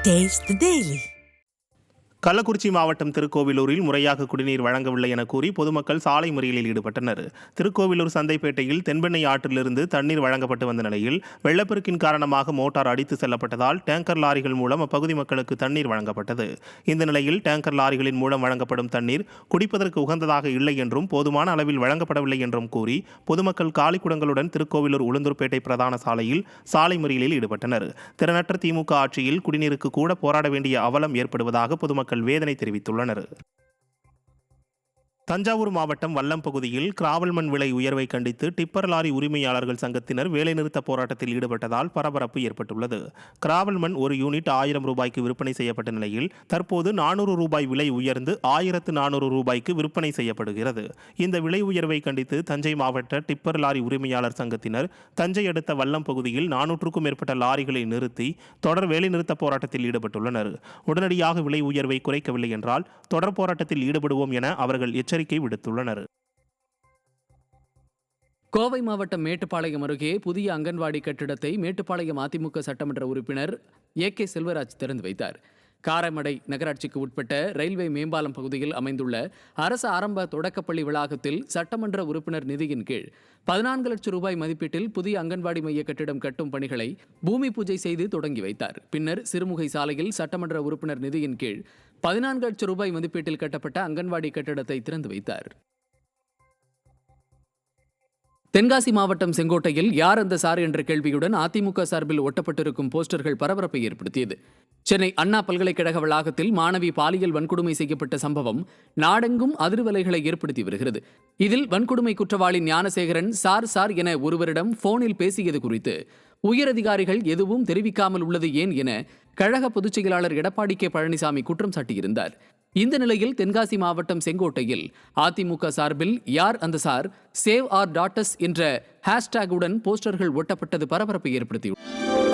Taste the Daily. Kallakurichi மாவட்டம் திருக்கோவிலூரில் முறையாக குடிநீர் வழங்கவில்லை என கூறி பொதுமக்கள் சாலை மறியலில் ஈடுபட்டனர். திருக்கோவிலூர் சந்தைப்பேட்டையில் தென்பெண்ணை ஆற்றிலிருந்து தண்ணீர் வழங்கப்பட்டு வந்த நிலையில் வெள்ளப்பெருக்கின் காரணமாக மோட்டார் அடித்து செல்லப்பட்டதால் டேங்கர் லாரிகள் மூலம் அப்பகுதி மக்களுக்கு தண்ணீர் வழங்கப்பட்டது. இந்த நிலையில் டேங்கர் லாரிகளின் மூலம் வழங்கப்படும் தண்ணீர் குடிப்பதற்கு உகந்ததாக இல்லை என்றும் போதுமான அளவில் வழங்கப்படவில்லை என்றும் கூறி பொதுமக்கள் காலிக்குடங்களுடன் திருக்கோவிலூர் உளுந்தூர்பேட்டை பிரதான சாலையில் சாலை மறியலில் ஈடுபட்டனர். திறனற்ற திமுக ஆட்சியில் குடிநீருக்கு கூட போராட வேண்டிய அவலம் ஏற்படுவதாக பொதுமக்கள் வேதனை தெரிவித்துள்ளனர். தஞ்சாவூர் மாவட்டம் வல்லம் பகுதியில் கிராவல் மண் விலை உயர்வை கண்டித்து டிப்பர் லாரி உரிமையாளர்கள் சங்கத்தினர் வேலைநிறுத்த போராட்டத்தில் ஈடுபட்டதால் பரபரப்பு ஏற்பட்டுள்ளது. கிராவல் மண் ஒரு யூனிட் 1000 ரூபாய்க்கு விற்பனை செய்யப்பட்ட நிலையில் தற்போது 400 ரூபாய் விலை உயர்ந்து 1400 ரூபாய்க்கு விற்பனை செய்யப்படுகிறது. இந்த விலை உயர்வை கண்டித்து தஞ்சை மாவட்ட டிப்பர் லாரி உரிமையாளர் சங்கத்தினர் தஞ்சை அடுத்த வல்லம் பகுதியில் 400க்கும் மேற்பட்ட லாரிகளை நிறுத்தி தொடர் வேலைநிறுத்த போராட்டத்தில் ஈடுபட்டுள்ளனர். உடனடியாக விலை உயர்வை குறைக்கவில்லை என்றால் தொடர் போராட்டத்தில் ஈடுபடுவோம் என அவர்கள் எச்சரிக்கை விடுத்துள்ளனர். கோவை மாவட்டம் மேட்டுப்பாளையம் அருகே புதிய அங்கன்வாடி கட்டிடத்தை மேட்டுப்பாளையம் அதிமுக சட்டமன்ற உறுப்பினர் AK செல்வராஜ் திறந்து வைத்தார். காரமடை நகராட்சிக்கு உட்பட்ட ரயில்வே மேம்பாலம் பகுதியில் அமைந்துள்ள அரசு ஆரம்ப தொடக்கப்பள்ளி வளாகத்தில் சட்டமன்ற உறுப்பினர் நிதியின் கீழ் 14 லட்சம் ரூபாய் மதிப்பீட்டில் புதிய அங்கன்வாடி மைய கட்டிடம் கட்டும் பணிகளை பூமி பூஜை செய்து தொடங்கி வைத்தார். பின்னர் சிறுமுகை சாலையில் சட்டமன்ற உறுப்பினர் நிதியின் கீழ் 14 லட்சம் ரூபாய் மதிப்பீட்டில் கட்டப்பட்ட அங்கன்வாடி கட்டிடத்தை திறந்து வைத்தார். தென்காசி மாவட்டம் செங்கோட்டையில் யார் அந்த சார் என்ற கேள்வியுடன் அதிமுக சார்பில் ஒட்டப்பட்டிருக்கும் போஸ்டர்கள் பரபரப்பை ஏற்படுத்தியது. சென்னை அண்ணா பல்கலைக்கழக வளாகத்தில் மாணவி பாலியல் வன்கொடுமை செய்யப்பட்ட சம்பவம் நாடெங்கும் அதிர்வலைகளை ஏற்படுத்தி வருகிறது. இதில் வன்கொடுமை குற்றவாளி ஞானசேகரன் சார் என ஒருவரிடம் போனில் பேசியது குறித்து உயரதிகாரிகள் எதுவும் தெரிவிக்காமல் உள்ளது ஏன் என கழக பொதுச் செயலாளர் எடப்பாடி K பழனிசாமி குற்றம் சாட்டியிருந்தார். இந்த நிலையில் தென்காசி மாவட்டம் செங்கோட்டையில் அதிமுக சார்பில் யார் அந்த சார், சேவ் ஆர் டாட்டர்ஸ் என்ற ஹேஷ்டேகுடன் போஸ்டர்கள் ஒட்டப்பட்டது பரபரப்பை ஏற்படுத்தியுள்ளது.